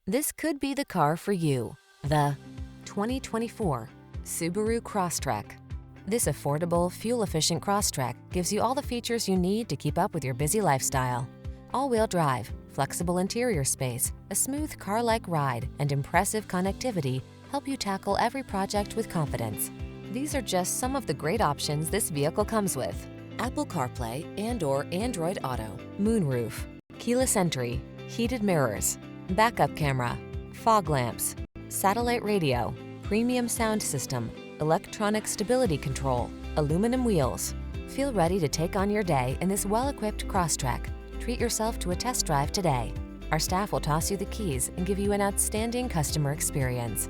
This could be the car for you. The 2024 Subaru Crosstrek. This affordable, fuel-efficient Crosstrek gives you all the features you need to keep up with your busy lifestyle. All-wheel drive, flexible interior space, a smooth car-like ride, and impressive connectivity help you tackle every project with confidence. These are just some of the great options this vehicle comes with: Apple CarPlay and/or Android Auto, moonroof, keyless entry, heated mirrors, backup camera, fog lamps, satellite radio, premium sound system, electronic stability control, aluminum wheels. Feel ready to take on your day in this well-equipped Crosstrek. Treat yourself to a test drive today. Our staff will toss you the keys and give you an outstanding customer experience.